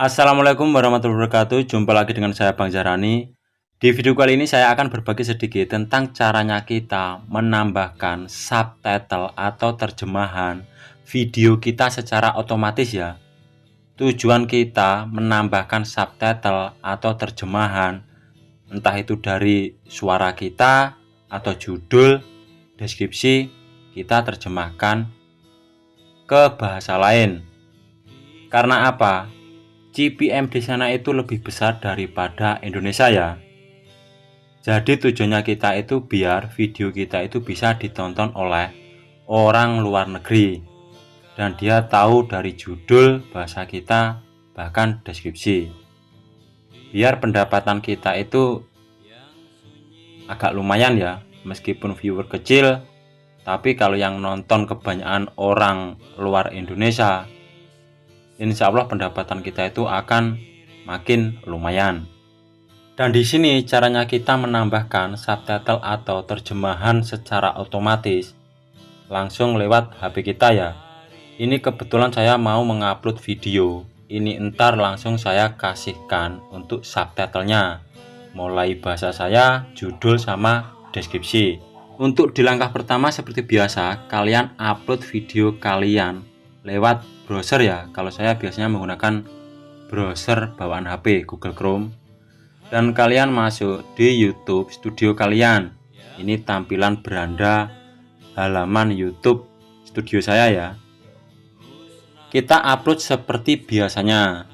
Assalamualaikum warahmatullahi wabarakatuh. Jumpa lagi dengan saya Bang Zahrani. Di video kali ini saya akan berbagi sedikit tentang caranya kita menambahkan subtitle atau terjemahan video kita secara otomatis ya. Tujuan kita menambahkan subtitle atau terjemahan, entah itu dari suara kita atau judul, deskripsi, kita terjemahkan ke bahasa lain. Karena apa? CPM di sana itu lebih besar daripada Indonesia ya. Jadi tujuannya kita itu biar video kita itu bisa ditonton oleh orang luar negeri dan dia tahu dari judul, bahasa kita, bahkan deskripsi. Biar pendapatan kita itu agak lumayan ya, meskipun viewer kecil, tapi kalau yang nonton kebanyakan orang luar Indonesia, insya Allah pendapatan kita itu akan makin lumayan. Dan di sini caranya kita menambahkan subtitle atau terjemahan secara otomatis langsung lewat HP kita ya. Ini kebetulan saya mau mengupload video. Ini entar langsung saya kasihkan untuk subtitlenya, mulai bahasa saya, judul sama deskripsi. Untuk di langkah pertama seperti biasa, kalian upload video kalian lewat browser ya. Kalau saya biasanya menggunakan browser bawaan HP Google Chrome. Dan kalian masuk di YouTube studio kalian. Ini tampilan beranda halaman YouTube studio saya ya. Kita upload seperti biasanya.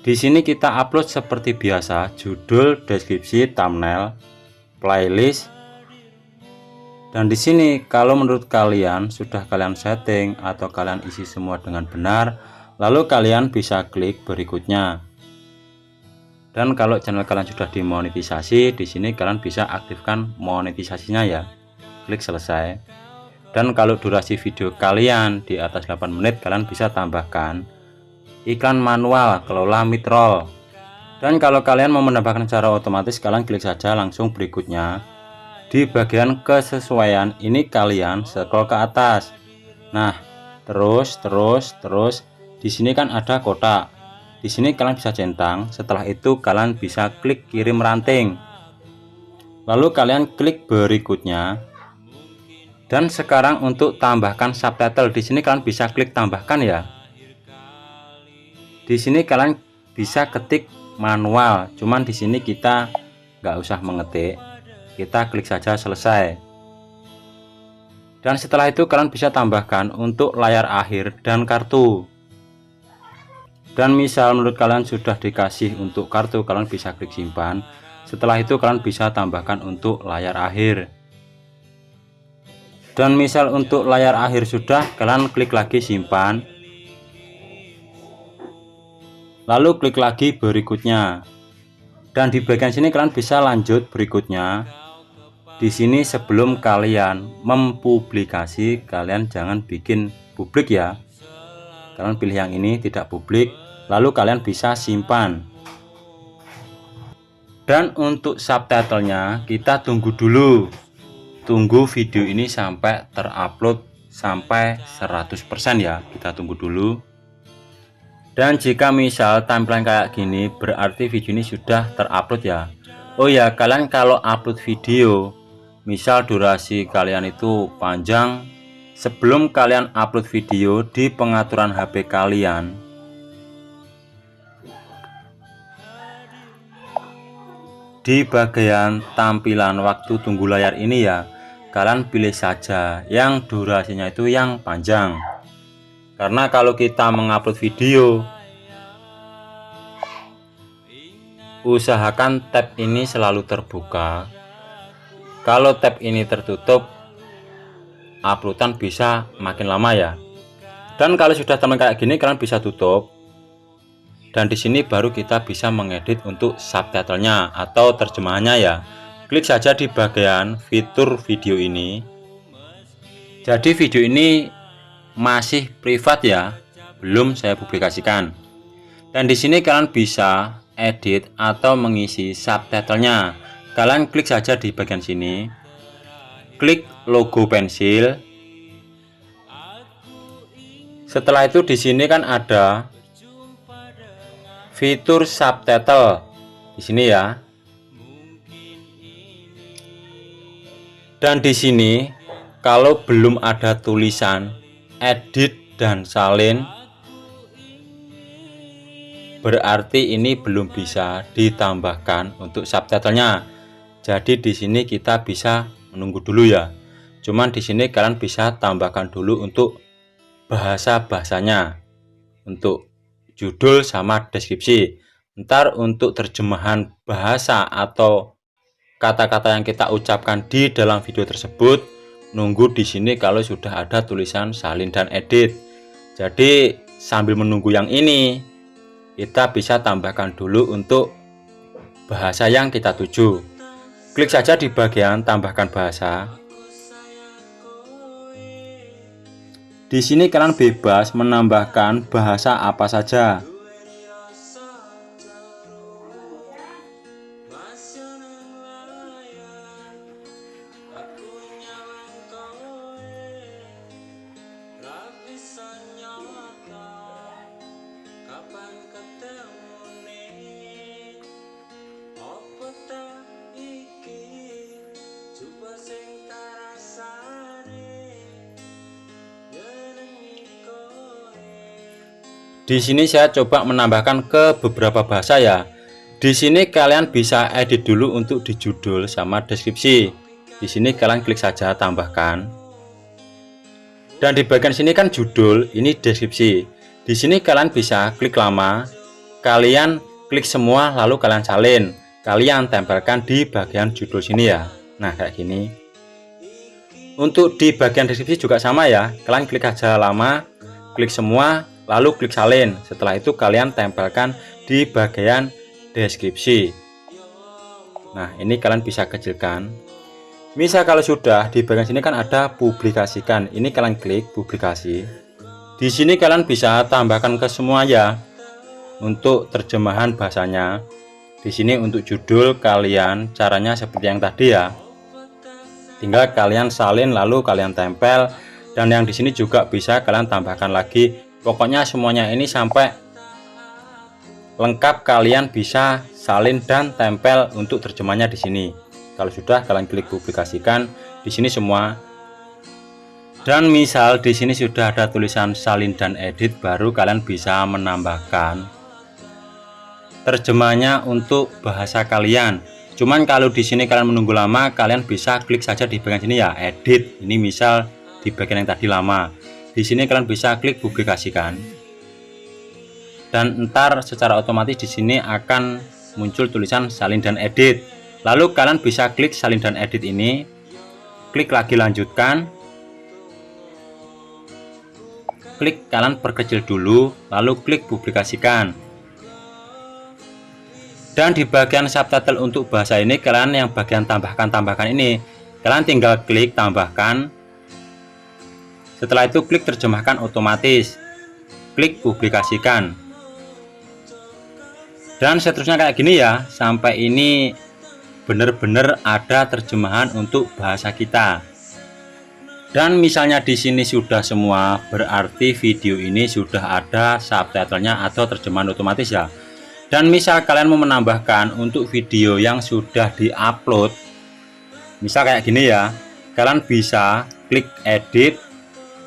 Di sini kita upload seperti biasa, judul, deskripsi, thumbnail, playlist. Dan di sini kalau menurut kalian sudah kalian setting atau kalian isi semua dengan benar, lalu kalian bisa klik berikutnya. Dan kalau channel kalian sudah dimonetisasi, di sini kalian bisa aktifkan monetisasinya ya. Klik selesai. Dan kalau durasi video kalian di atas 8 menit, kalian bisa tambahkan iklan manual kelola midroll. Dan kalau kalian mau menambahkan secara otomatis, kalian klik saja langsung berikutnya. Di bagian kesesuaian ini kalian scroll ke atas. Nah, terus di sini kan ada kotak. Di sini kalian bisa centang. Setelah itu kalian bisa klik kirim ranting. Lalu kalian klik berikutnya. Dan sekarang untuk tambahkan subtitle, di sini kalian bisa klik tambahkan ya. Di sini kalian bisa ketik manual, cuman di sini kita nggak usah mengetik, kita klik saja selesai. Dan setelah itu kalian bisa tambahkan untuk layar akhir dan kartu. Dan misal menurut kalian sudah dikasih untuk kartu, kalian bisa klik simpan. Setelah itu kalian bisa tambahkan untuk layar akhir. Dan misal untuk layar akhir sudah, kalian klik lagi simpan. Lalu klik lagi berikutnya. Dan di bagian sini kalian bisa lanjut berikutnya. Di sini sebelum kalian mempublikasi, kalian jangan bikin publik ya. Kalian pilih yang ini tidak publik, lalu kalian bisa simpan. Dan untuk subtitlenya kita tunggu dulu. Tunggu video ini sampai terupload sampai 100% ya. Kita tunggu dulu. Dan jika misal tampilan kayak gini, berarti video ini sudah terupload ya. Oh ya, kalian kalau upload video, misal durasi kalian itu panjang, sebelum kalian upload video di pengaturan HP kalian, Di bagian tampilan waktu tunggu layar ini ya, kalian pilih saja yang durasinya itu yang panjang. Karena kalau kita mengupload video, usahakan tab ini selalu terbuka. Kalau tab ini tertutup, uploadan bisa makin lama ya. Dan kalau sudah teman kayak gini, kalian bisa tutup. Dan di sini baru kita bisa mengedit untuk subtitlenya atau terjemahannya ya. Klik saja di bagian fitur video ini. Jadi video ini masih privat ya, belum saya publikasikan. Dan di sini kalian bisa edit atau mengisi subtitlenya. Kalian klik saja di bagian sini. Klik logo pensil. Setelah itu di sini kan ada fitur subtitle di sini ya. Dan di sini kalau belum ada tulisan edit dan salin, berarti ini belum bisa ditambahkan untuk subtitlenya. Jadi di sini kita bisa menunggu dulu ya. Cuman di sini kalian bisa tambahkan dulu untuk bahasa-bahasanya, untuk judul sama deskripsi. Ntar untuk terjemahan bahasa atau kata-kata yang kita ucapkan di dalam video tersebut, nunggu di sini kalau sudah ada tulisan salin dan edit. Jadi sambil menunggu yang ini, kita bisa tambahkan dulu untuk bahasa yang kita tuju. Klik saja di bagian tambahkan bahasa. Di sini kalian bebas menambahkan bahasa apa saja. Di sini saya coba menambahkan ke beberapa bahasa ya. Di sini kalian bisa edit dulu untuk di judul sama deskripsi. Di sini kalian klik saja tambahkan. Dan di bagian sini kan judul, ini deskripsi. Di sini kalian bisa klik lama, kalian klik semua lalu kalian salin. Kalian tempelkan di bagian judul sini ya. Nah, kayak gini. Untuk di bagian deskripsi juga sama ya. Kalian klik aja lama, klik semua, lalu klik salin. Setelah itu kalian tempelkan di bagian deskripsi. Nah, ini kalian bisa kecilkan. Misal kalau sudah di bagian sini kan ada publikasikan. Ini kalian klik publikasi. Di sini kalian bisa tambahkan ke semua ya. Untuk terjemahan bahasanya. Di sini untuk judul kalian caranya seperti yang tadi ya. Tinggal kalian salin lalu kalian tempel. Dan yang di sini juga bisa kalian tambahkan lagi. Pokoknya semuanya ini sampai lengkap kalian bisa salin dan tempel untuk terjemahnya di sini. Kalau sudah kalian klik publikasikan di sini semua. Dan misal di sini sudah ada tulisan salin dan edit, baru kalian bisa menambahkan terjemahnya untuk bahasa kalian. Cuman kalau di sini kalian menunggu lama, kalian bisa klik saja di bagian sini ya, edit. Ini misal di bagian yang tadi lama. Di sini kalian bisa klik publikasikan. Dan ntar secara otomatis di sini akan muncul tulisan salin dan edit. Lalu kalian bisa klik salin dan edit ini. Klik lagi lanjutkan. Klik kalian perkecil dulu, lalu klik publikasikan. Dan di bagian subtitle untuk bahasa ini kalian yang bagian tambahkan ini, kalian tinggal klik tambahkan. Setelah itu klik terjemahkan otomatis, klik publikasikan, dan seterusnya kayak gini ya, sampai ini benar-benar ada terjemahan untuk bahasa kita. Dan misalnya di sini sudah semua, berarti video ini sudah ada subtitlenya atau terjemahan otomatis ya. Dan misal kalian mau menambahkan untuk video yang sudah diupload, misal kayak gini ya, kalian bisa klik edit.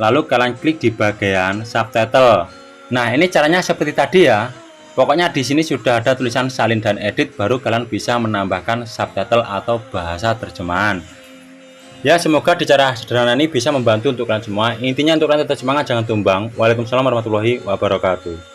Lalu kalian klik di bagian subtitle. Nah, ini caranya seperti tadi ya. Pokoknya di sini sudah ada tulisan salin dan edit, baru kalian bisa menambahkan subtitle atau bahasa terjemahan. Ya, semoga di cara sederhana ini bisa membantu untuk kalian semua. Intinya untuk kalian tetap semangat, jangan tumbang. Waalaikumsalam warahmatullahi wabarakatuh.